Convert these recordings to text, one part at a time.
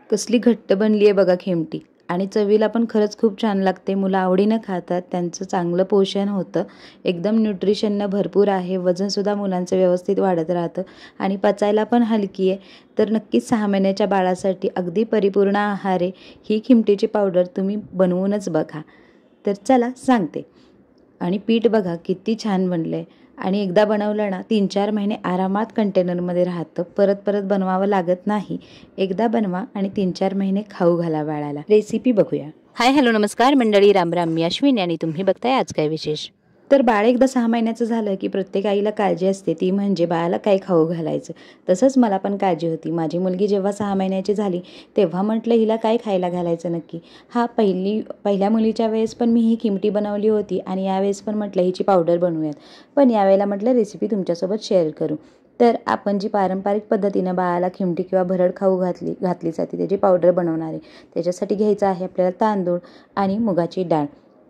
कसली घट्ट बनली आहे बघा खिमटी आणि चवीला पण खरंच खूप छान लागते. मुलं आवडीनं खातात, त्यांचं चांगलं पोषण होतं, एकदम न्यूट्रिशननं भरपूर आहे, वजनसुद्धा मुलांचं व्यवस्थित वाढत राहतं आणि पचायला पण हलकी आहे. तर नक्कीच 6 महिन्याच्या बाळासाठी अगदी परिपूर्ण आहार आहे. ही खिमटीची पावडर तुम्ही बनवूनच बघा. तर चला सांगते. आणि पीठ बघा किती छान बनलं आहे आणि एकदा बनवलं ना 3-4 महिने आरामात कंटेनरमध्ये राहतं. परत परत बनवावं लागत नाही. एकदा बनवा आणि 3-4 महिने खाऊ घाला बाळाला. रेसिपी बघूया. हाय हॅलो नमस्कार मंडळी, राम राम. मी अश्विनी आणि तुम्ही बघताय आज काय विशेष. तर बाळ एकदा 6 महिन्याचं झालं की प्रत्येक आईला काळजी असते, ती म्हणजे बाळाला काय खाऊ घालायचं. तसंच मला पण काळजी होती. माझी मुलगी जेव्हा 6 महिन्याची झाली तेव्हा म्हटलं हिला काय खायला घालायचं नक्की. पहिल्या मुलीच्या वेळेस पण मी ही खिमटी बनवली होती आणि यावेळेस पण म्हटलं हिची पावडर बनवूयात. पण यावेळेला म्हटलं रेसिपी तुमच्यासोबत शेअर करू. तर आपण जी पारंपरिक पद्धतीनं बाळाला खिमटी किंवा भरड खाऊ घातली जाते त्याची पावडर बनवणार आहे. त्याच्यासाठी घ्यायचं आहे आपल्याला तांदूळ आणि मुगाची डाळ.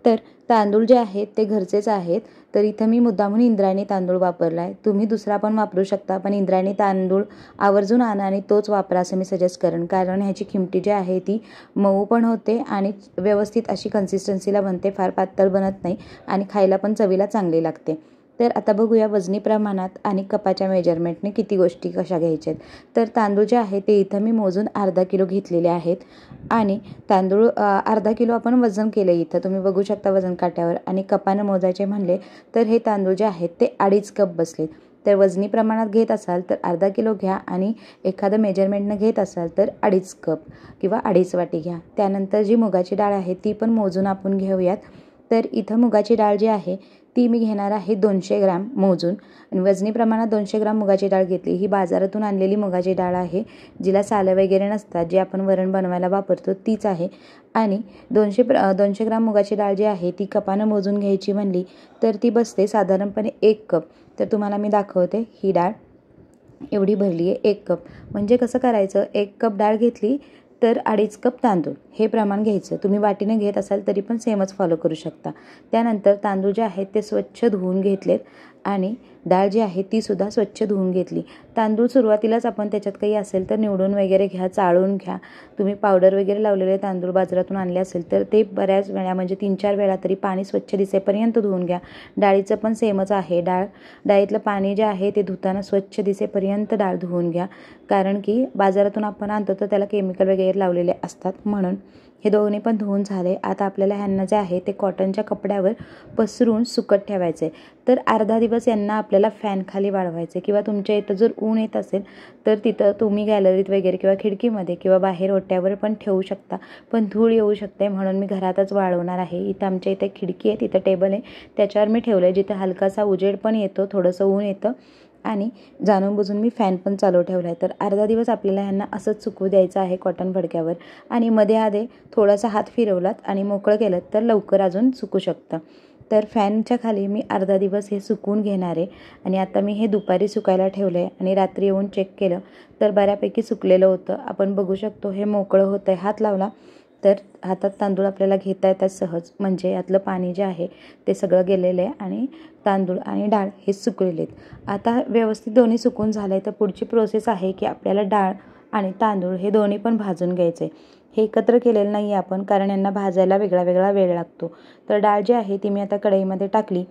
तर तांदूळ जे आहेत ते घरचेच आहेत. तर इथं मी मुद्दामून इंद्रायणी तांदूळ वापरला आहे. तुम्ही दुसरा पण वापरू शकता, पण इंद्रायणी तांदूळ आवर्जून आणा आणि तोच वापरा असं मी सजेस्ट करेन. कारण ह्याची खिमटी जी आहे ती मऊ पण होते आणि व्यवस्थित अशी कन्सिस्टन्सीला बनते, फार पातळ बनत नाही आणि खायला पण चवीला चांगली लागते. तर आता बघूया वजनी प्रमाणात आणि कपाच्या मेजरमेंटने किती गोष्टी कशा घ्यायच्या आहेत. तर तांदूळ जे आहे ते इथं मी मोजून अर्धा किलो घेतलेले आहेत आणि तांदूळ अर्धा किलो आपण वजन केलं इथं तुम्ही बघू शकता वजन काट्यावर. आणि कपानं मोजायचे म्हणले तर हे तांदूळ जे आहेत ते 2.5 कप बसले. तर वजनी प्रमाणात घेत असाल तर अर्धा किलो घ्या आणि एखादं मेजरमेंटनं घेत असाल तर 2.5 कप किंवा 2.5 वाटी घ्या. त्यानंतर जी मुगाची डाळ आहे ती पण मोजून आपण घेऊयात. तर इथं मुगाची डाळ जी आहे ती मी घेणार आहे 200 ग्राम मोजून आणि वजनी प्रमाणात 200 ग्राम मुगाची डाळ घेतली. ही बाजारातून आणलेली मुगाची डाळ आहे, जिला सालं वगैरे नसतात, जी आपण वरण बनवायला वापरतो तीच आहे. आणि 200 ग्राम मुगाची डाळ जी आहे ती कपानं मोजून घ्यायची म्हणली तर ती बसते साधारणपणे 1 कप. तर तुम्हाला मी दाखवते, ही डाळ एवढी भरली आहे 1 कप. म्हणजे कसं करायचं, 1 कप डाळ घेतली तर 2.5 कप तांदूळ हे प्रमाण घ्यायचं. तुम्ही वाटीने घेत असाल तरी पण सेमच फॉलो करू शकता. त्यानंतर तांदूळ जे आहेत ते स्वच्छ धुवून घेतलेत आणि डाळ जी आहे तीसुद्धा स्वच्छ धुवून घेतली. तांदूळ सुरुवातीलाच आपण त्याच्यात काही असेल तर निवडून वगैरे घ्या, चाळून घ्या. तुम्ही पावडर वगैरे लावलेले तांदूळ बाजारातून आणले असेल तर ते बऱ्याच वेळा म्हणजे 3-4 वेळा तरी पाणी स्वच्छ दिसेपर्यंत धुवून घ्या. डाळीचं पण सेमच आहे. डाळीतलं पाणी जे आहे ते धुताना स्वच्छ दिसेपर्यंत डाळ धुवून घ्या. कारण की बाजारातून आपण आणतो तर त्याला केमिकल वगैरे लावलेले असतात. म्हणून हे दोन्ही पण धुवून झाले. आता आपल्याला ह्यांना जे आहे ते कॉटनच्या कपड्यावर पसरून सुकत ठेवायचे. तर अर्धा दिवस यांना आपल्याला फॅन खाली वाळवायचे किंवा तुमच्या इथं जर ऊन येत असेल तर तिथं तुम्ही गॅलरीत वगैरे किंवा खिडकीमध्ये किंवा बाहेर ओट्यावर पण ठेवू शकता. पण धूळ येऊ शकते म्हणून मी घरातच वाळवणार आहे. इथं आमच्या इथे खिडकी आहे, तिथं टेबल आहे, त्याच्यावर मी ठेवलं आहे जिथं हलकासा उजेड पण येतो, थोडंसं ऊन येतं आणि जाणून बुजून मी फॅन पण चालू ठेवला आहे. तर अर्धा दिवस आपल्याला ह्यांना असंच सुकू द्यायचं आहे कॉटन फडक्यावर आणि मध्ये आधे थोडासा हात फिरवलात आणि मोकळं केलं तर लवकर अजून सुकू शकतं. तर फॅनच्या खाली मी अर्धा दिवस हे सुकवून घेणार आहे. आणि आता मी हे दुपारी सुकायला ठेवलं आहे आणि रात्री येऊन चेक केलं तर बऱ्यापैकी सुकलेलं होतं. आपण बघू शकतो हे मोकळं होतं आहे. हात लावला तर हातात तांदूळ आपल्याला घेता येतात सहज, म्हणजे यातलं पाणी जे आहे ते सगळं गेलेलं आहे आणि तांदूळ आणि डाळ हे सुकलेले आहेत. आता व्यवस्थित दोन्ही सुकून झालं आहे तर पुढची प्रोसेस आहे की आपल्याला डाळ आणि तांदूळ हे दोन्ही पण भाजून घ्यायचे. हे एकत्र केलेलं नाही आहे आपण, कारण यांना भाजायला वेगळा वेगळा वेळ लागतो. तर डाळ जी आहे ती मी आता कढईमध्ये टाकली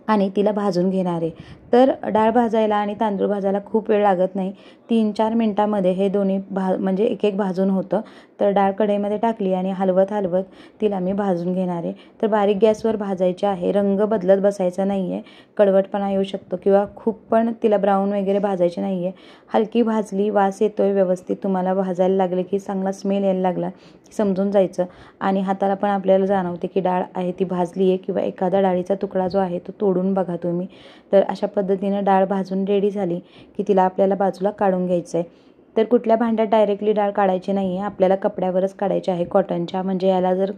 आणि तिला भाजून घेणार आहे. तर डाळ भाजायला आणि तांदूळ भाजायला खूप वेळ लागत नाही. 3-4 मिनटामध्ये हे दोन्ही म्हणजे एक भाजून होतं. तर डाळ कढईमध्ये टाकली आणि हलवत हलवत तिला मी भाजून घेणार आहे. तर बारीक गॅसवर भाजायचे आहे, रंग बदलत बसायचा नाही आहे, कडवटपणा येऊ शकतो किंवा खूप पण तिला ब्राऊन वगैरे भाजायची नाही आहे. हलकी भाजली, वास येतोय व्यवस्थित, तुम्हाला भाजायला लागले की चांगला स्मेल यायला लागला समजून जायचं आणि हाताला पण आपल्याला जाणवते की डाळ आहे ती भाजली आहे किंवा एखादा डाळीचा तुकडा जो आहे तो तोडून बघा तुम्ही. तर अशा पद्धतीनं डाळ भाजून रेडी झाली की तिला आपल्याला बाजूला काढून घ्यायचं आहे. तर कुठल्या भांड्यात डायरेक्टली डाळ काढायची नाही आहे, आपल्याला कपड्यावरच काढायची आहे कॉटनच्या. म्हणजे याला जर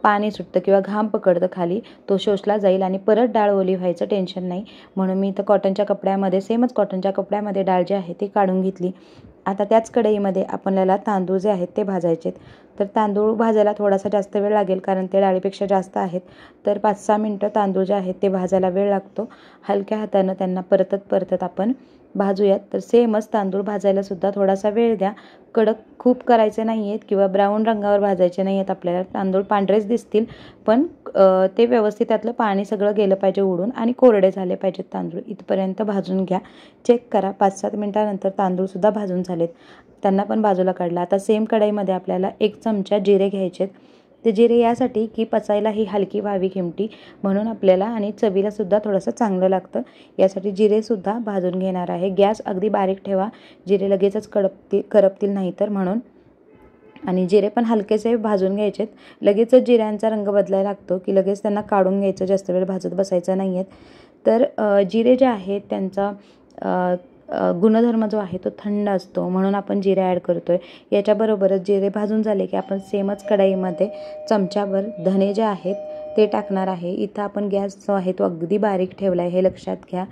पाणी सुटतं किंवा घाम पकडतं खाली तो शोषला जाईल आणि परत डाळ ओली व्हायचं टेन्शन नाही. म्हणून मी इथं कॉटनच्या कपड्यामध्ये सेमच कॉटनच्या कपड्यामध्ये डाळ जी आहे ती काढून घेतली. आता त्याच कढईमध्ये आपल्याला तांदूळ जे आहेत ते भाजायचे आहेत. तर तांदूळ भाजायला थोडासा जास्त वेळ लागेल कारण ते डाळीपेक्षा जास्त आहेत. तर 5-6 मिनटं तांदूळ जे आहेत ते भाजायला वेळ लागतो. हलक्या हातानं त्यांना परतत आपण भाजूयात. तर सेमच तांदूळ भाजायला सुद्धा थोडासा वेळ द्या. कडक खूप करायचे नाही आहेत किंवा ब्राऊन रंगावर भाजायचे नाही आहेत. आपल्याला तांदूळ पांढरेच दिसतील, पण ते व्यवस्थित त्यातलं पाणी सगळं गेलं पाहिजे उडून आणि कोरडे झाले पाहिजेत तांदूळ. इथपर्यंत भाजून घ्या. चेक करा, 5-7 मिनटानंतर तांदूळसुद्धा भाजून झालेत. त्यांना पण बाजूला काढला. आता सेम कढईमध्ये आपल्याला 1 चमचा जिरे घ्यायचे. ते जिरे यासाठी की पचायला ही हलकी व्हावी खिमटी, म्हणून आपल्याला आणि चवीलासुद्धा थोडंसं चांगलं लागतं. यासाठी जिरेसुद्धा भाजून घेणार आहे. गॅस अगदी बारीक ठेवा, जिरे लगेचच करपतील नाही तर म्हणून. आणि जिरे पण हलकेसे भाजून घ्यायचेत. लगेचच जिऱ्यांचा रंग बदलायला लागतो की लगेच त्यांना काढून घ्यायचं, जास्त वेळ भाजत बसायचं नाही आहेत. तर जिरे जे आहेत त्यांचा गुणधर्म जो आहे तो थंड असतो, म्हणून आपण जिरे ॲड करतो आहे. याच्याबरोबरच जिरे भाजून झाले की आपण सेमच कढईमध्ये चमच्याभर धने जे आहेत ते टाकणार आहे. इथं आपण गॅस जो आहे तो अगदी बारीक ठेवला आहे, हे लक्षात घ्या.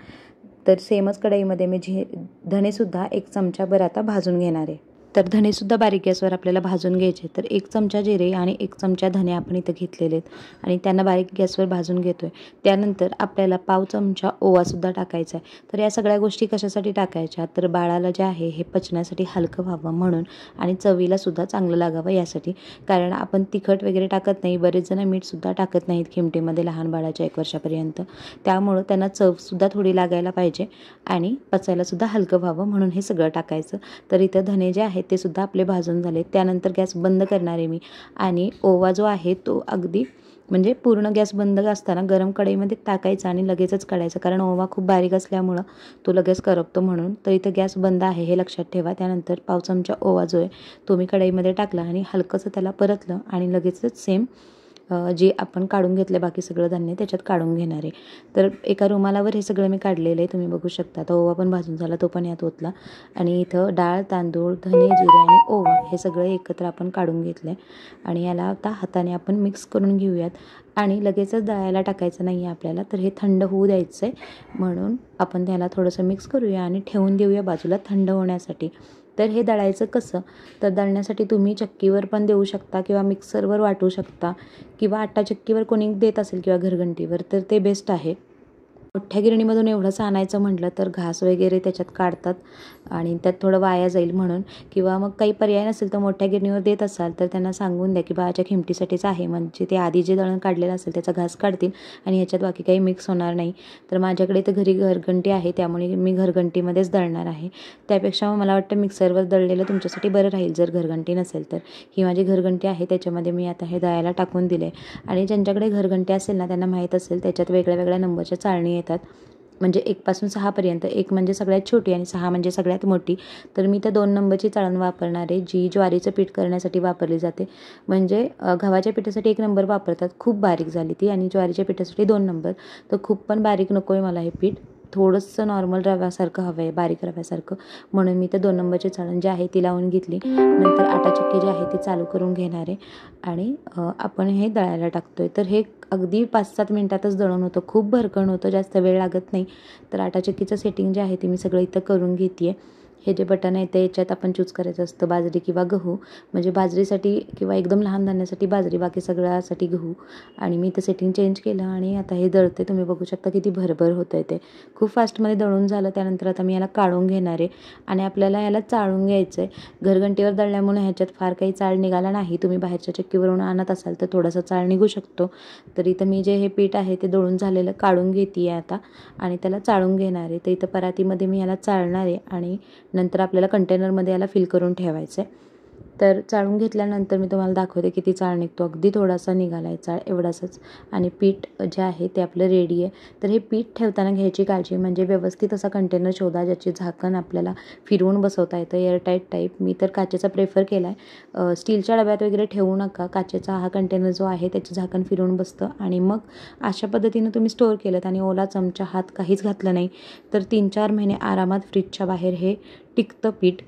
तर सेमच कढईमध्ये मी धनेसुद्धा 1 चमचाभर आता भाजून घेणार आहे. तर धनेसुद्धा बारीक गॅसवर आपल्याला भाजून घ्यायचे. तर 1 चमचा जिरे आणि 1 चमचा धने आपण इथं घेतलेले आहेत आणि त्यांना बारीक गॅसवर भाजून घेतो आहे. त्यानंतर आपल्याला पाव चमचा ओवासुद्धा टाकायचा आहे. तर या सगळ्या गोष्टी कशासाठी टाकायच्या, तर बाळाला जे आहे हे पचण्यासाठी हलकं व्हावं म्हणून आणि चवीलासुद्धा चांगलं लागावं यासाठी. कारण आपण तिखट वगैरे टाकत नाही, बरेच जण मीठसुद्धा टाकत नाहीत खिमटीमध्ये लहान बाळाच्या 1 वर्षापर्यंत. त्यामुळं त्यांना चवसुद्धा थोडी लागायला पाहिजे आणि पचायलासुद्धा हलकं व्हावं म्हणून हे सगळं टाकायचं. तर इथं धने जे आहेत ते सुद्धा आपले भाजून झाले. त्यानंतर गॅस बंद करणार आहे मी आणि ओवा जो आहे तो अगदी म्हणजे पूर्ण गॅस बंद असताना गरम कढईमध्ये टाकायचा आणि लगेचच काढायचा, कारण ओवा खूप बारीक असल्यामुळं तो लगेच करपतो म्हणून. तर इथं गॅस बंद आहे हे लक्षात ठेवा. त्यानंतर पाव चमचा ओवा जो आहे तो मी कढईमध्ये टाकला आणि हलकंसं त्याला परतलं आणि लगेचच सेम जे आपण काढून घेतले बाकी सगळं धान्य त्याच्यात काढून घेणार आहे. तर एका रुमालावर हे सगळं मी काढलेलं आहे, तुम्ही बघू शकता. आता ओवा पण भाजून झाला, तो पण यात ओतला आणि इथं डाळ, तांदूळ, धने, जिरे आणि ओवा हे सगळं एकत्र आपण काढून घेतलं आहे आणि याला आता हाताने आपण मिक्स करून घेऊयात. आणि लगेचच दळायला टाकायचं नाही आहे आपल्याला, तर हे थंड होऊ द्यायचं आहे. म्हणून आपण त्याला थोडंसं मिक्स करूया आणि ठेवून देऊया बाजूला थंड होण्यासाठी. तर हे दळायचं कसं, तर दळण्यासाठी तुम्ही चक्कीवर पण देऊ शकता किंवा मिक्सरवर वाटू शकता किंवा आटा चक्कीवर कोणी देत असेल किंवा घरघंटीवर तर ते बेस्ट आहे. मोठ्या गिरणीमधून एवढंच आणायचं म्हटलं तर घास वगैरे त्याच्यात काढतात आणि त्यात थोडं वाया जाईल म्हणून. किंवा मग काही पर्याय नसेल तर मोठ्या गिरणीवर देत असाल तर त्यांना सांगून द्या की बाळाच्या खिमटीसाठीच आहे, म्हणजे ते आधी जे दळण काढलेलं असेल त्याचा घास काढतील आणि ह्याच्यात बाकी काही मिक्स होणार नाही. तर माझ्याकडे तर घरी घरघंटी आहे त्यामुळे मी घरघंटीमध्येच दळणार आहे. त्यापेक्षा मला वाटतं मिक्सरवर दळलेलं तुमच्यासाठी बरं राहील जर घरघंटी नसेल तर. ही माझी घरघंटी आहे, त्याच्यामध्ये मी आता हे दळायला टाकून दिले. आणि ज्यांच्याकडे घरघंटी असेल ना त्यांना माहीत असेल त्याच्यात वेगळ्या वेगळ्या नंबरच्या चाळणी येतात, म्हणजे 1 पासून 6 पर्यंत. 1 म्हणजे सगळ्यात छोटी आणि 6 म्हणजे सगळ्यात मोठी. तर मी तर 2 नंबरची चाळण वापरणार आहे, जी ज्वारीचं पीठ करण्यासाठी वापरली जाते. म्हणजे गव्हाच्या पिठासाठी 1 नंबर वापरतात, खूप बारीक झाली ती, आणि ज्वारीच्या पिठासाठी 2 नंबर. तर खूप पण बारीक नको आहे मला हे पीठ, थोडंसं नॉर्मल रव्यासारखं हवं आहे, बारीक रव्यासारखं. म्हणून मी तर 2 नंबरची चाळण जी आहे ती लावून घेतली. नंतर आटा चक्की जी आहे ती चालू करून घेणार आहे आणि आपण हे दळायला टाकतो आहे. तर हे अगदी 5-7 मिनटातच दळून होतं, खूप भरकण होतं, जास्त वेळ लागत नाही. तर आटा चक्कीचं सेटिंग जे आहे ते मी सगळं इथं करून घेते आहे. हे जे बटन आहे ते याच्यात आपण चूज करायचं असतं, बाजरी किंवा गहू. म्हणजे बाजरीसाठी किंवा एकदम लहान धान्यासाठी बाजरी, बाकी सगळ्यासाठी गहू. आणि मी इथं सेटिंग चेंज केलं आणि आता हे दळते. तुम्ही बघू शकता किती भरभर होतं आहे ते, खूप फास्टमध्ये दळून झालं. त्यानंतर आता मी याला काढून घेणार आहे आणि आपल्याला याला चाळून घ्यायचं आहे. घरघंटीवर दळल्यामुळे ह्याच्यात फार काही चाळ निघाला नाही. तुम्ही बाहेरच्या चक्कीवरून आणत असाल तर थोडासा चाळ निघू शकतो. तर इथं मी जे हे पीठ आहे ते दळून झालेलं काढून घेते आहे आता आणि त्याला चाळून घेणार आहे. तर इथं परातीमध्ये मी याला चाळणार आहे आणि नंतर आपल्याला कंटेनरमध्ये याला फिल करून ठेवायचं आहे. तर चाळून घेतल्यानंतर मी तुम्हाला दाखवते किती चाळ निघतो. अगदी थोडासा निघाला आहे चाळ, एवढासाच. आणि पीठ जे आहे ते आपलं रेडी आहे. तर हे पीठ ठेवताना घ्यायची काळजी म्हणजे व्यवस्थित असा कंटेनर शोधा ज्याचे झाकण आपल्याला फिरवून बसवता येतं, एअरटाईट टाईप. मी तर काचेचा प्रेफर केला आहे. स्टीलच्या डब्यात वगैरे ठेवू नका. काचेचा हा कंटेनर जो आहे त्याचे झाकण फिरवून बसतं आणि मग अशा पद्धतीनं तुम्ही स्टोअर केलं आणि ओला चमचा, हात काहीच घातलं नाही तर 3-4 महिने आरामात फ्रीजच्या बाहेर हे टिकतं पीठ.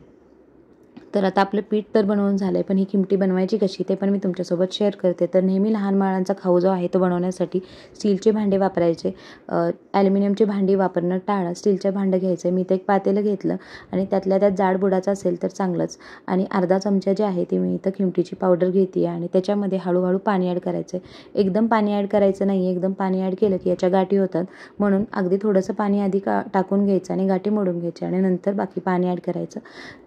तर आता आपलं पीठ तर बनवून झालं आहे, पण ही खिमटी बनवायची कशी ते पण मी तुमच्यासोबत शेअर करते. तर नेहमी लहान बाळांचा खाऊ जो आहे तो बनवण्यासाठी स्टीलचे भांडे वापरायचे. ॲल्युमिनियमची भांडी वापरणं टाळा. स्टीलचं भांडं घ्यायचं. मी इथं एक पातेलं घेतलं आणि त्यातल्या त्यात जाड बुडाचं असेल तर चांगलंच. आणि अर्धा चमचा जे आहे ते मी इथं खिमटीची पावडर घेते आणि त्याच्यामध्ये हळूहळू पाणी ॲड करायचं आहे. एकदम पाणी ॲड करायचं नाही. एकदम पाणी ॲड केलं की याच्या गाठी होतात. म्हणून अगदी थोडंसं पाणी आधी टाकून घ्यायचं आणि गाठी मोडून घ्यायच्या आणि नंतर बाकी पाणी ॲड करायचं.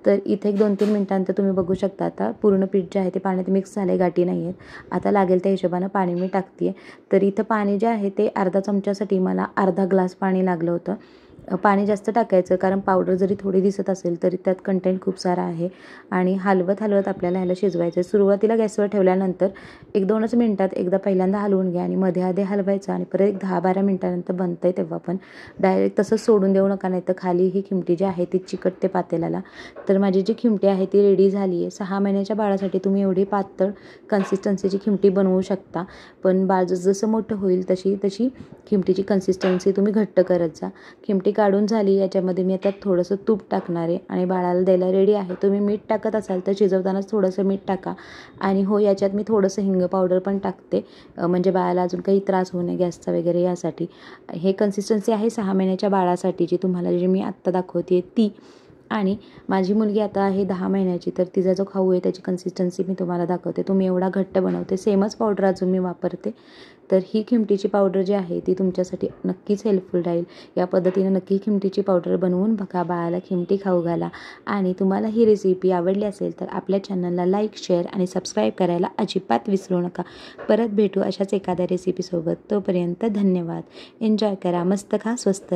तर इथे एक 2-3 मिनिटांनंतर तुम्ही बघू शकता आता पूर्ण पीठ जे आहे ते पाण्यात मिक्स झालं आहे, गाठी नाही आहेत. आता लागेल त्या हिशोबानं पाणी मी टाकते आहे. तर इथं पाणी जे आहे ते अर्धा चमच्यासाठी मला अर्धा ग्लास पाणी लागलं होतं. पाणी जास्त टाकायचं कारण पावडर जरी थोडी दिसत असेल तरी त्यात कंटेंट खूप सारा आहे. आणि हलवत हलवत आपल्याला ह्याला शिजवायचं आहे. सुरुवातीला गॅसवर ठेवल्यानंतर 1-2च मिनिटात एकदा पहिल्यांदा हलवून घ्या आणि मध्ये आधी हलवायचं आणि परत एक 10-12 मिनिटानंतर बनतं आहे तेव्हा पण डायरेक्ट तसंच सोडून देऊ नका, नाही तर खाली ही खिमटी जी आहे ती चिकटते पातेल्याला. तर माझी जी खिमटी आहे ती रेडी झाली आहे. 6 महिन्याच्या बाळासाठी तुम्ही एवढी पातळ कन्सिस्टन्सीची खिमटी बनवू शकता. पण बाळ जसं मोठं होईल तशी तशी खिमटीची कन्सिस्टन्सी तुम्ही घट्ट करत जा. खिमटी काढून झाली. याच्यामध्ये मी आता थोडंसं तूप टाकणार आहे आणि बाळाला द्यायला रेडी आहे. तुम्ही मीठ टाकत असाल तर शिजवतानाच थोडंसं मीठ टाका. आणि हो, याच्यात मी थोडंसं हिंग पावडर पण टाकते, म्हणजे बाळाला अजून काही त्रास होऊ नये गॅसचा वगैरे यासाठी. हे कन्सिस्टन्सी आहे 6 महिन्याच्या बाळासाठी जी तुम्हाला जी मी आत्ता दाखवते ती. आणि माझी मुलगी आता आहे 10 महिन्याची, तर तिचा जो खाऊ आहे त्याची कन्सिस्टन्सी मी तुम्हाला दाखवते. तो मी एवढा घट्ट बनवते. सेमच पावडर अजून मी वापरते. तर ही खिमटीची पावडर जी आहे ती तुमच्यासाठी नक्कीच हेल्पफुल राहील. या पद्धतीनं नक्की खिमटीची पावडर बनवून बघा. बाळाला खिमटी खाऊ घाला. आणि तुम्हाला ही रेसिपी आवडली असेल तर आपल्या चॅनलला लाईक, शेअर आणि सबस्क्राईब करायला अजिबात विसरू नका. परत भेटू अशाच एखाद्या रेसिपीसोबत. तोपर्यंत धन्यवाद. एन्जॉय करा, मस्त खा, स्वस्त